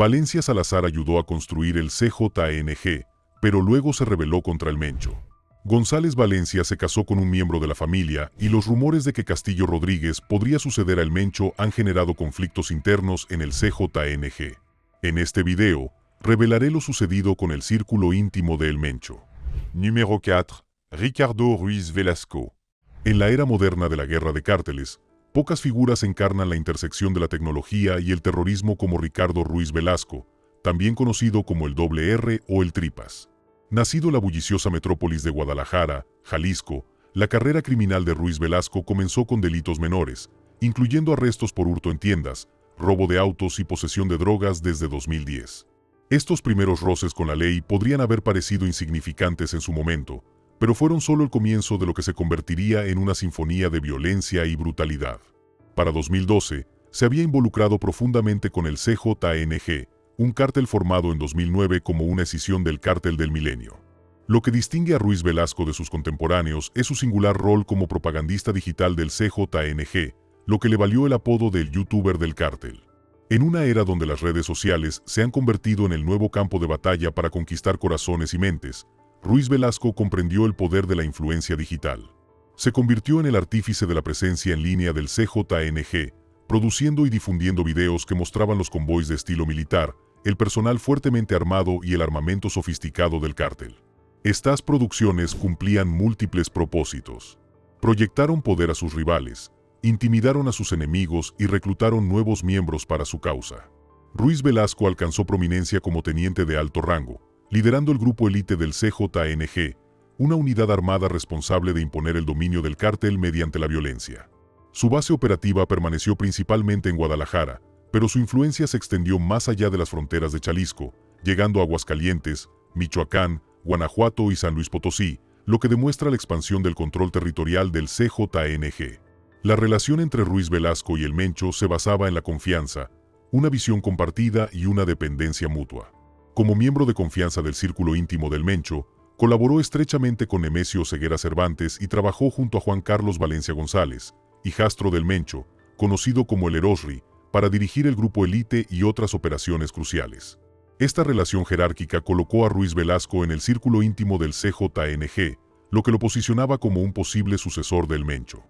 Valencia Salazar ayudó a construir el CJNG, pero luego se rebeló contra el Mencho. González Valencia se casó con un miembro de la familia y los rumores de que Castillo Rodríguez podría suceder al Mencho han generado conflictos internos en el CJNG. En este video, revelaré lo sucedido con el círculo íntimo de El Mencho. Número 4. Ricardo Ruiz Velasco. En la era moderna de la guerra de cárteles, pocas figuras encarnan la intersección de la tecnología y el terrorismo como Ricardo Ruiz Velasco, también conocido como el R o el Tripas. Nacido en la bulliciosa metrópolis de Guadalajara, Jalisco, la carrera criminal de Ruiz Velasco comenzó con delitos menores, incluyendo arrestos por hurto en tiendas, robo de autos y posesión de drogas desde 2010. Estos primeros roces con la ley podrían haber parecido insignificantes en su momento, pero fueron solo el comienzo de lo que se convertiría en una sinfonía de violencia y brutalidad. Para 2012, se había involucrado profundamente con el CJNG, un cártel formado en 2009 como una escisión del Cártel del Milenio. Lo que distingue a Ruiz Velasco de sus contemporáneos es su singular rol como propagandista digital del CJNG, lo que le valió el apodo del youtuber del cártel. En una era donde las redes sociales se han convertido en el nuevo campo de batalla para conquistar corazones y mentes, Ruiz Velasco comprendió el poder de la influencia digital. Se convirtió en el artífice de la presencia en línea del CJNG, produciendo y difundiendo videos que mostraban los convoys de estilo militar, el personal fuertemente armado y el armamento sofisticado del cártel. Estas producciones cumplían múltiples propósitos. Proyectaron poder a sus rivales, intimidaron a sus enemigos y reclutaron nuevos miembros para su causa. Ruiz Velasco alcanzó prominencia como teniente de alto rango, liderando el grupo élite del CJNG, una unidad armada responsable de imponer el dominio del cártel mediante la violencia. Su base operativa permaneció principalmente en Guadalajara, pero su influencia se extendió más allá de las fronteras de Jalisco, llegando a Aguascalientes, Michoacán, Guanajuato y San Luis Potosí, lo que demuestra la expansión del control territorial del CJNG. La relación entre Ruiz Velasco y el Mencho se basaba en la confianza, una visión compartida y una dependencia mutua. Como miembro de confianza del círculo íntimo del Mencho, colaboró estrechamente con Nemesio Ceguera Cervantes y trabajó junto a Juan Carlos Valencia González, hijastro del Mencho, conocido como el Erosri, para dirigir el grupo élite y otras operaciones cruciales. Esta relación jerárquica colocó a Ruiz Velasco en el círculo íntimo del CJNG, lo que lo posicionaba como un posible sucesor del Mencho.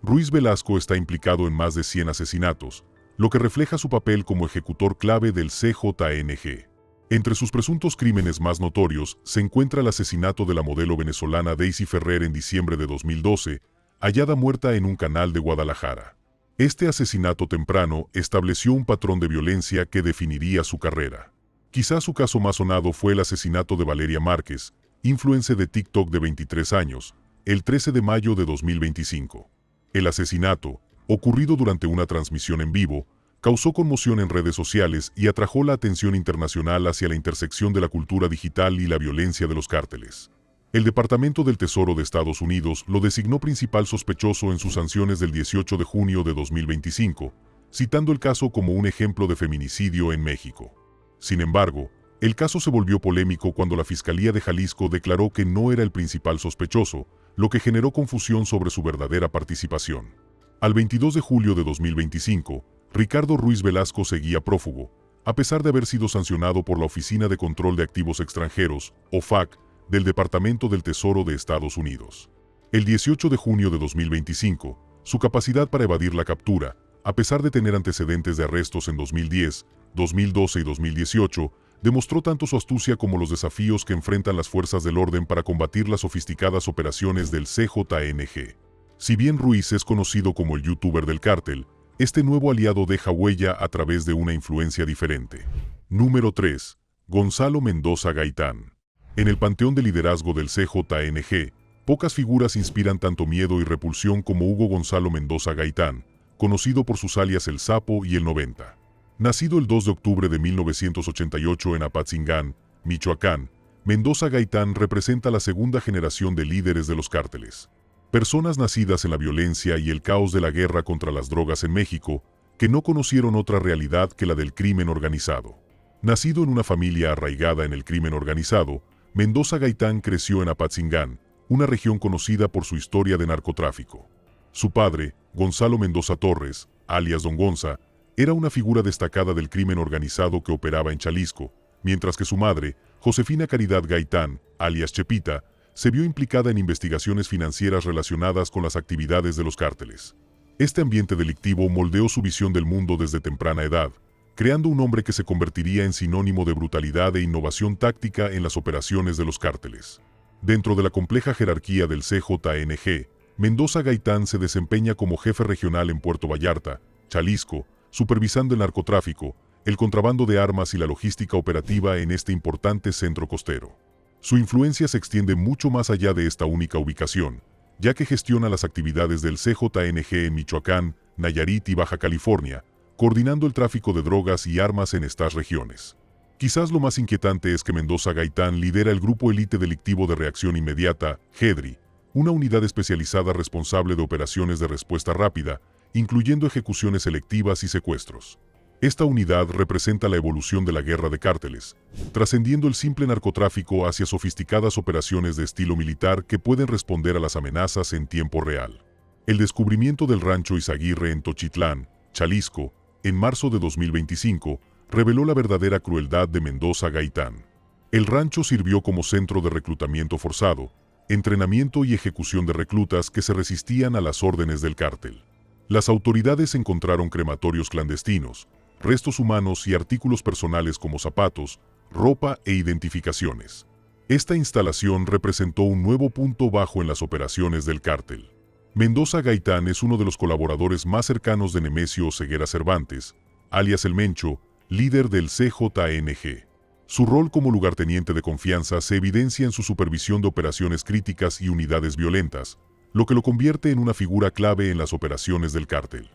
Ruiz Velasco está implicado en más de 100 asesinatos, lo que refleja su papel como ejecutor clave del CJNG. Entre sus presuntos crímenes más notorios se encuentra el asesinato de la modelo venezolana Daisy Ferrer en diciembre de 2012, hallada muerta en un canal de Guadalajara. Este asesinato temprano estableció un patrón de violencia que definiría su carrera. Quizás su caso más sonado fue el asesinato de Valeria Márquez, influencer de TikTok de 23 años, el 13 de mayo de 2025. El asesinato, ocurrido durante una transmisión en vivo, causó conmoción en redes sociales y atrajo la atención internacional hacia la intersección de la cultura digital y la violencia de los cárteles. El Departamento del Tesoro de Estados Unidos lo designó principal sospechoso en sus sanciones del 18 de junio de 2025, citando el caso como un ejemplo de feminicidio en México. Sin embargo, el caso se volvió polémico cuando la Fiscalía de Jalisco declaró que no era el principal sospechoso, lo que generó confusión sobre su verdadera participación. Al 22 de julio de 2025, Ricardo Ruiz Velasco seguía prófugo, a pesar de haber sido sancionado por la Oficina de Control de Activos Extranjeros, OFAC, del Departamento del Tesoro de Estados Unidos. El 18 de junio de 2025, su capacidad para evadir la captura, a pesar de tener antecedentes de arrestos en 2010, 2012 y 2018, demostró tanto su astucia como los desafíos que enfrentan las fuerzas del orden para combatir las sofisticadas operaciones del CJNG. Si bien Ruiz es conocido como el youtuber del cártel, este nuevo aliado deja huella a través de una influencia diferente. Número 3. Gonzalo Mendoza Gaitán. En el panteón de liderazgo del CJNG, pocas figuras inspiran tanto miedo y repulsión como Hugo Gonzalo Mendoza Gaitán, conocido por sus alias El Sapo y El 90. Nacido el 2 de octubre de 1988 en Apatzingán, Michoacán, Mendoza Gaitán representa la segunda generación de líderes de los cárteles. Personas nacidas en la violencia y el caos de la guerra contra las drogas en México, que no conocieron otra realidad que la del crimen organizado. Nacido en una familia arraigada en el crimen organizado, Mendoza Gaitán creció en Apatzingán, una región conocida por su historia de narcotráfico. Su padre, Gonzalo Mendoza Torres, alias Don Gonza, Era una figura destacada del crimen organizado que operaba en Jalisco, mientras que su madre, Josefina Caridad Gaitán, alias Chepita, se vio implicada en investigaciones financieras relacionadas con las actividades de los cárteles. Este ambiente delictivo moldeó su visión del mundo desde temprana edad, creando un hombre que se convertiría en sinónimo de brutalidad e innovación táctica en las operaciones de los cárteles. Dentro de la compleja jerarquía del CJNG, Mendoza Gaitán se desempeña como jefe regional en Puerto Vallarta, Jalisco, supervisando el narcotráfico, el contrabando de armas y la logística operativa en este importante centro costero. Su influencia se extiende mucho más allá de esta única ubicación, ya que gestiona las actividades del CJNG en Michoacán, Nayarit y Baja California, coordinando el tráfico de drogas y armas en estas regiones. Quizás lo más inquietante es que Mendoza Gaitán lidera el Grupo Elite Delictivo de Reacción Inmediata, GEDRI, una unidad especializada responsable de operaciones de respuesta rápida, incluyendo ejecuciones selectivas y secuestros. Esta unidad representa la evolución de la guerra de cárteles, trascendiendo el simple narcotráfico hacia sofisticadas operaciones de estilo militar que pueden responder a las amenazas en tiempo real. El descubrimiento del rancho Izaguirre en Tochitlán, Jalisco, en marzo de 2025, reveló la verdadera crueldad de Mendoza Gaitán. El rancho sirvió como centro de reclutamiento forzado, entrenamiento y ejecución de reclutas que se resistían a las órdenes del cártel. Las autoridades encontraron crematorios clandestinos, restos humanos y artículos personales como zapatos, ropa e identificaciones. Esta instalación representó un nuevo punto bajo en las operaciones del cártel. Mendoza Gaitán es uno de los colaboradores más cercanos de Nemesio Oseguera Cervantes, alias El Mencho, líder del CJNG. Su rol como lugarteniente de confianza se evidencia en su supervisión de operaciones críticas y unidades violentas, lo que lo convierte en una figura clave en las operaciones del cártel.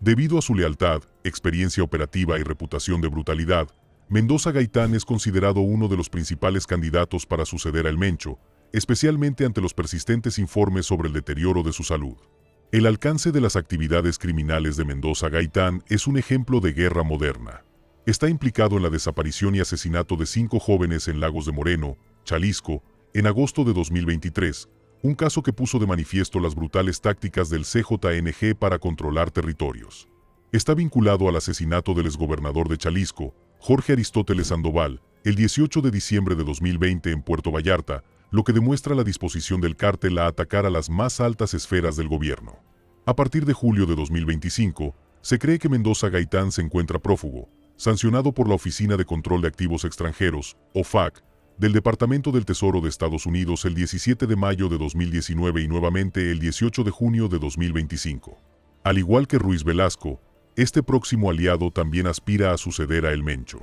Debido a su lealtad, experiencia operativa y reputación de brutalidad, Mendoza Gaitán es considerado uno de los principales candidatos para suceder a El Mencho, especialmente ante los persistentes informes sobre el deterioro de su salud. El alcance de las actividades criminales de Mendoza Gaitán es un ejemplo de guerra moderna. Está implicado en la desaparición y asesinato de 5 jóvenes en Lagos de Moreno, Jalisco, en agosto de 2023, un caso que puso de manifiesto las brutales tácticas del CJNG para controlar territorios. Está vinculado al asesinato del exgobernador de Jalisco, Jorge Aristóteles Sandoval, el 18 de diciembre de 2020 en Puerto Vallarta, lo que demuestra la disposición del cártel a atacar a las más altas esferas del gobierno. A partir de julio de 2025, se cree que Mendoza Gaitán se encuentra prófugo, sancionado por la Oficina de Control de Activos Extranjeros, OFAC, del Departamento del Tesoro de Estados Unidos el 17 de mayo de 2019 y nuevamente el 18 de junio de 2025. Al igual que Ruiz Velasco, este próximo aliado también aspira a suceder a El Mencho.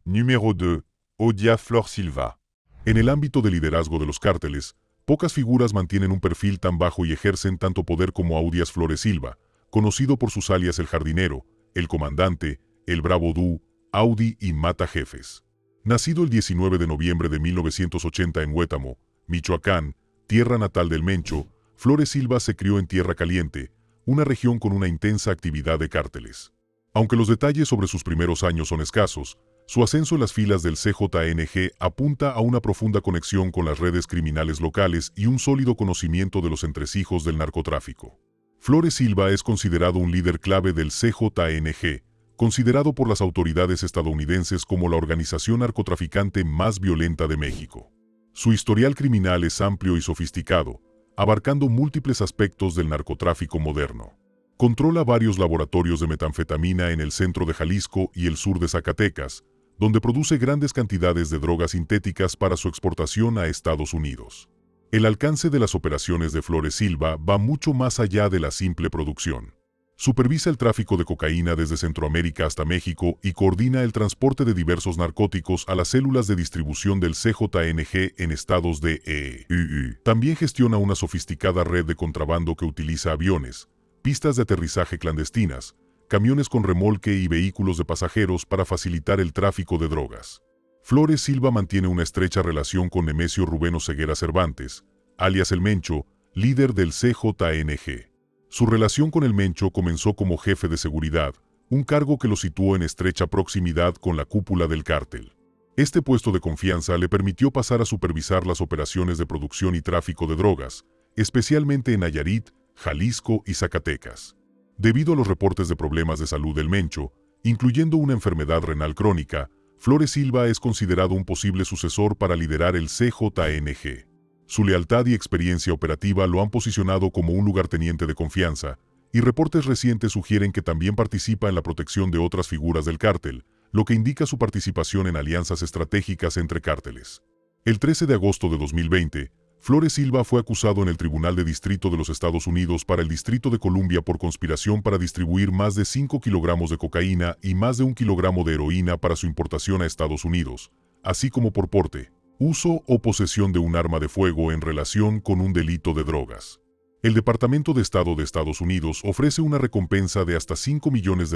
Numéro 2. Odia Flor Silva. En el ámbito de liderazgo de los cárteles, pocas figuras mantienen un perfil tan bajo y ejercen tanto poder como Audias Flores Silva, conocido por sus alias El Jardinero, El Comandante, El Bravo Du, Audi y Mata Jefes. Nacido el 19 de noviembre de 1980 en Huétamo, Michoacán, tierra natal del Mencho, Flores Silva se crió en Tierra Caliente, una región con una intensa actividad de cárteles. Aunque los detalles sobre sus primeros años son escasos, su ascenso en las filas del CJNG apunta a una profunda conexión con las redes criminales locales y un sólido conocimiento de los entresijos del narcotráfico. Flores Silva es considerado un líder clave del CJNG, considerado por las autoridades estadounidenses como la organización narcotraficante más violenta de México. Su historial criminal es amplio y sofisticado, abarcando múltiples aspectos del narcotráfico moderno. Controla varios laboratorios de metanfetamina en el centro de Jalisco y el sur de Zacatecas, donde produce grandes cantidades de drogas sintéticas para su exportación a Estados Unidos. El alcance de las operaciones de Flores Silva va mucho más allá de la simple producción. Supervisa el tráfico de cocaína desde Centroamérica hasta México y coordina el transporte de diversos narcóticos a las células de distribución del CJNG en estados de EUU. También gestiona una sofisticada red de contrabando que utiliza aviones, pistas de aterrizaje clandestinas, camiones con remolque y vehículos de pasajeros para facilitar el tráfico de drogas. Flores Silva mantiene una estrecha relación con Nemesio Rubén Oseguera Cervantes, alias El Mencho, líder del CJNG. Su relación con El Mencho comenzó como jefe de seguridad, un cargo que lo situó en estrecha proximidad con la cúpula del cártel. Este puesto de confianza le permitió pasar a supervisar las operaciones de producción y tráfico de drogas, especialmente en Nayarit, Jalisco y Zacatecas. Debido a los reportes de problemas de salud del Mencho, Incluyendo una enfermedad renal crónica, Flores Silva es considerado un posible sucesor para liderar el CJNG. Su lealtad y experiencia operativa lo han posicionado como un lugarteniente de confianza, y reportes recientes sugieren que también participa en la protección de otras figuras del cártel, lo que indica su participación en alianzas estratégicas entre cárteles. El 13 de agosto de 2020, Flores Silva fue acusado en el Tribunal de Distrito de los Estados Unidos para el Distrito de Columbia por conspiración para distribuir más de 5 kilogramos de cocaína y más de 1 kilogramo de heroína para su importación a Estados Unidos, así como por porte, uso o posesión de un arma de fuego en relación con un delito de drogas. El Departamento de Estado de Estados Unidos ofrece una recompensa de hasta $5 millones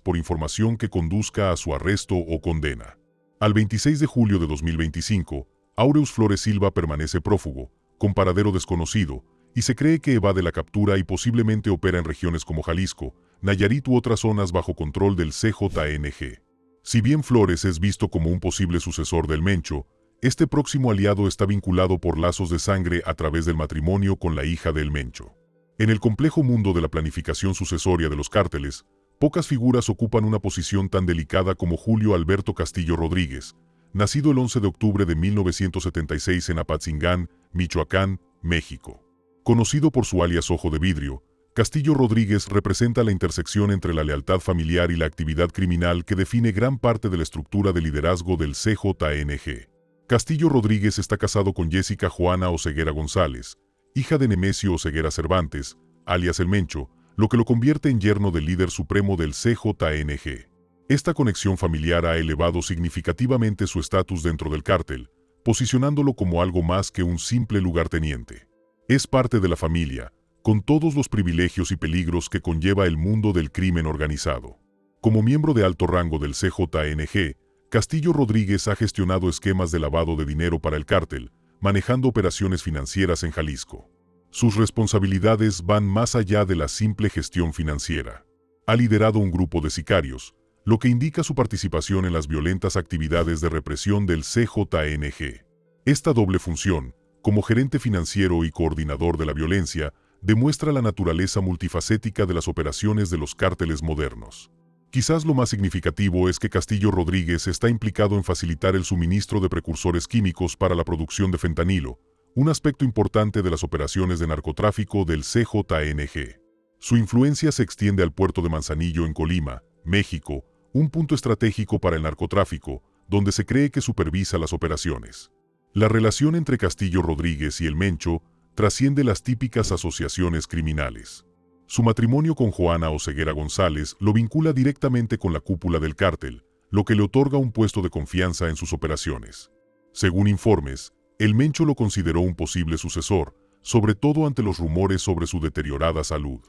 por información que conduzca a su arresto o condena. Al 26 de julio de 2025, Aureus Flores Silva permanece prófugo, con paradero desconocido, y se cree que evade la captura y posiblemente opera en regiones como Jalisco, Nayarit u otras zonas bajo control del CJNG. Si bien Flores es visto como un posible sucesor del Mencho, este próximo aliado está vinculado por lazos de sangre a través del matrimonio con la hija del Mencho. En el complejo mundo de la planificación sucesoria de los cárteles, pocas figuras ocupan una posición tan delicada como Julio Alberto Castillo Rodríguez, nacido el 11 de octubre de 1976 en Apatzingán, Michoacán, México. Conocido por su alias Ojo de Vidrio, Castillo Rodríguez representa la intersección entre la lealtad familiar y la actividad criminal que define gran parte de la estructura de liderazgo del CJNG. Castillo Rodríguez está casado con Jessica Joana Oseguera González, hija de Nemesio Oseguera Cervantes, alias El Mencho, lo que lo convierte en yerno del líder supremo del CJNG. Esta conexión familiar ha elevado significativamente su estatus dentro del cártel, posicionándolo como algo más que un simple lugarteniente. Es parte de la familia, con todos los privilegios y peligros que conlleva el mundo del crimen organizado. Como miembro de alto rango del CJNG, Castillo Rodríguez ha gestionado esquemas de lavado de dinero para el cártel, manejando operaciones financieras en Jalisco. Sus responsabilidades van más allá de la simple gestión financiera. Ha liderado un grupo de sicarios, lo que indica su participación en las violentas actividades de represión del CJNG. Esta doble función, como gerente financiero y coordinador de la violencia, demuestra la naturaleza multifacética de las operaciones de los cárteles modernos. Quizás lo más significativo es que Castillo Rodríguez está implicado en facilitar el suministro de precursores químicos para la producción de fentanilo, un aspecto importante de las operaciones de narcotráfico del CJNG. Su influencia se extiende al puerto de Manzanillo en Colima, México, un punto estratégico para el narcotráfico, donde se cree que supervisa las operaciones. La relación entre Castillo Rodríguez y el Mencho trasciende las típicas asociaciones criminales. Su matrimonio con Joana Oseguera González lo vincula directamente con la cúpula del cártel, lo que le otorga un puesto de confianza en sus operaciones. Según informes, el Mencho lo consideró un posible sucesor, sobre todo ante los rumores sobre su deteriorada salud.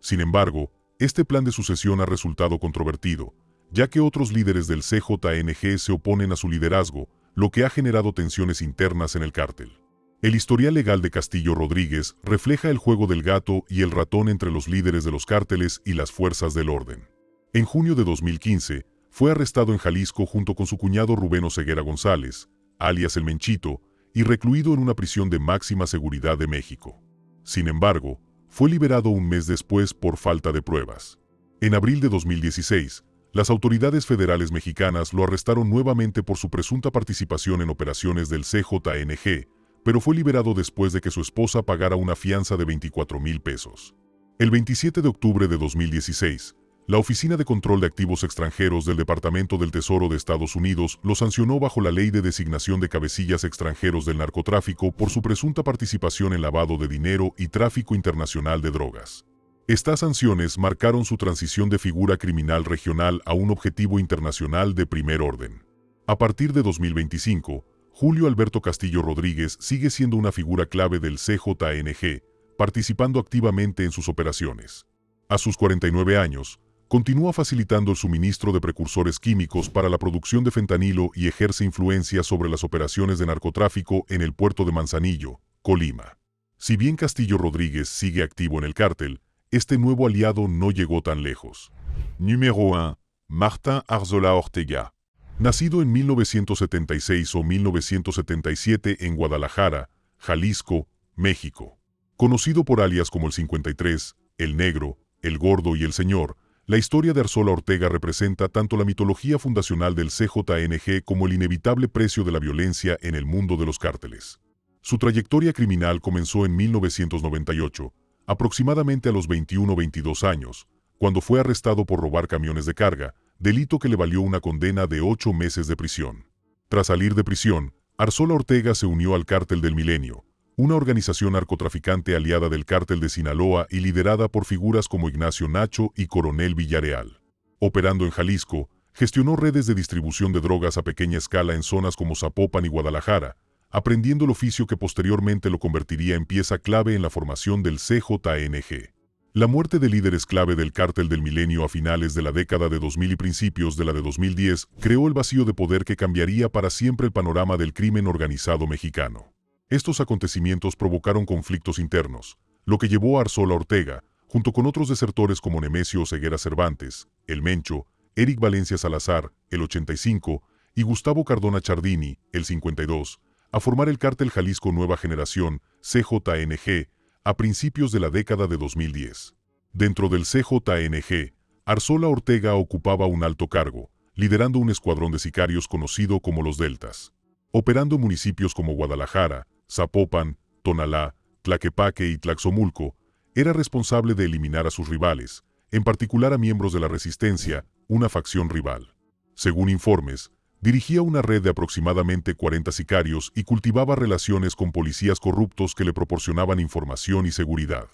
Sin embargo, este plan de sucesión ha resultado controvertido, ya que otros líderes del CJNG se oponen a su liderazgo, lo que ha generado tensiones internas en el cártel. El historial legal de Castillo Rodríguez refleja el juego del gato y el ratón entre los líderes de los cárteles y las fuerzas del orden. En junio de 2015, fue arrestado en Jalisco junto con su cuñado Rubén Oseguera González, alias El Menchito, y recluido en una prisión de máxima seguridad de México. Sin embargo, fue liberado un mes después por falta de pruebas. En abril de 2016, las autoridades federales mexicanas lo arrestaron nuevamente por su presunta participación en operaciones del CJNG, pero fue liberado después de que su esposa pagara una fianza de 24,000 pesos. El 27 de octubre de 2016, la Oficina de Control de Activos Extranjeros del Departamento del Tesoro de Estados Unidos lo sancionó bajo la Ley de Designación de Cabecillas Extranjeros del Narcotráfico por su presunta participación en lavado de dinero y tráfico internacional de drogas. Estas sanciones marcaron su transición de figura criminal regional a un objetivo internacional de primer orden. A partir de 2025, Julio Alberto Castillo Rodríguez sigue siendo una figura clave del CJNG, participando activamente en sus operaciones. A sus 49 años, continúa facilitando el suministro de precursores químicos para la producción de fentanilo y ejerce influencia sobre las operaciones de narcotráfico en el puerto de Manzanillo, Colima. Si bien Castillo Rodríguez sigue activo en el cártel, este nuevo aliado no llegó tan lejos. Numéro 1. Martín Arzola Ortega. Nacido en 1976 o 1977 en Guadalajara, Jalisco, México. Conocido por alias como el 53, el Negro, el Gordo y el Señor, la historia de Arzola Ortega representa tanto la mitología fundacional del CJNG como el inevitable precio de la violencia en el mundo de los cárteles. Su trayectoria criminal comenzó en 1998, aproximadamente a los 21 o 22 años, cuando fue arrestado por robar camiones de carga, delito que le valió una condena de 8 meses de prisión. Tras salir de prisión, Arzola Ortega se unió al Cártel del Milenio, una organización narcotraficante aliada del Cártel de Sinaloa y liderada por figuras como Ignacio Nacho y Coronel Villarreal. Operando en Jalisco, gestionó redes de distribución de drogas a pequeña escala en zonas como Zapopan y Guadalajara, aprendiendo el oficio que posteriormente lo convertiría en pieza clave en la formación del CJNG. La muerte de líderes clave del Cártel del Milenio a finales de la década de 2000 y principios de la de 2010 creó el vacío de poder que cambiaría para siempre el panorama del crimen organizado mexicano. Estos acontecimientos provocaron conflictos internos, lo que llevó a Arzola Ortega, junto con otros desertores como Nemesio Oseguera Cervantes, el Mencho, Eric Valencia Salazar, el 85, y Gustavo Cardona Chardini, el 52, a formar el Cártel Jalisco Nueva Generación, CJNG, a principios de la década de 2010. Dentro del CJNG, Arzola Ortega ocupaba un alto cargo, liderando un escuadrón de sicarios conocido como los Deltas. Operando en municipios como Guadalajara, Zapopan, Tonalá, Tlaquepaque y Tlaxomulco, era responsable de eliminar a sus rivales, en particular a miembros de la Resistencia, una facción rival. Según informes, dirigía una red de aproximadamente 40 sicarios y cultivaba relaciones con policías corruptos que le proporcionaban información y seguridad.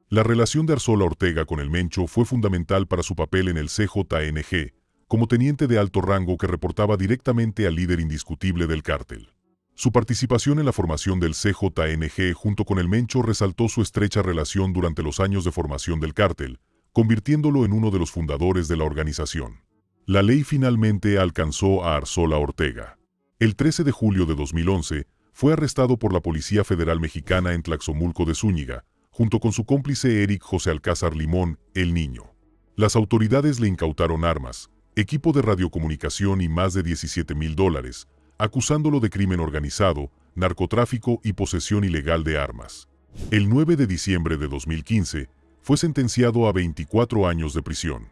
La relación de Arzola Ortega con el Mencho fue fundamental para su papel en el CJNG, como teniente de alto rango que reportaba directamente al líder indiscutible del cártel. Su participación en la formación del CJNG junto con el Mencho resaltó su estrecha relación durante los años de formación del cártel, convirtiéndolo en uno de los fundadores de la organización. La ley finalmente alcanzó a Arzola Ortega. El 13 de julio de 2011, fue arrestado por la Policía Federal Mexicana en Tlaxomulco de Zúñiga, junto con su cómplice Eric José Alcázar Limón, el Niño. Las autoridades le incautaron armas, equipo de radiocomunicación y más de $17,000, acusándolo de crimen organizado, narcotráfico y posesión ilegal de armas. El 9 de diciembre de 2015, fue sentenciado a 24 años de prisión.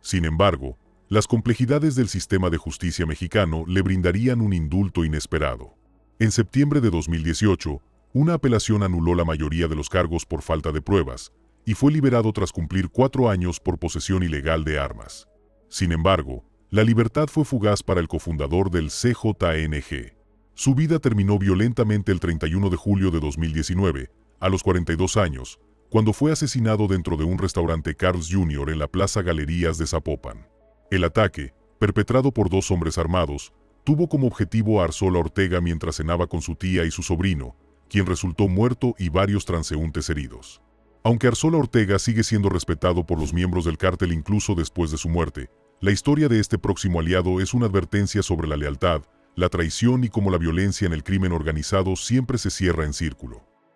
Sin embargo, las complejidades del sistema de justicia mexicano le brindarían un indulto inesperado. En septiembre de 2018, una apelación anuló la mayoría de los cargos por falta de pruebas, y fue liberado tras cumplir 4 años por posesión ilegal de armas. Sin embargo, la libertad fue fugaz para el cofundador del CJNG. Su vida terminó violentamente el 31 de julio de 2019, a los 42 años, cuando fue asesinado dentro de un restaurante Carl's Jr. en la Plaza Galerías de Zapopan. El ataque, perpetrado por 2 hombres armados, tuvo como objetivo a Arzola Ortega mientras cenaba con su tía y su sobrino, quien resultó muerto y varios transeúntes heridos. Aunque Arzola Ortega sigue siendo respetado por los miembros del cártel incluso después de su muerte, la historia de este próximo aliado es una advertencia sobre la lealtad, la traición y cómo la violencia en el crimen organizado siempre se cierra en círculo.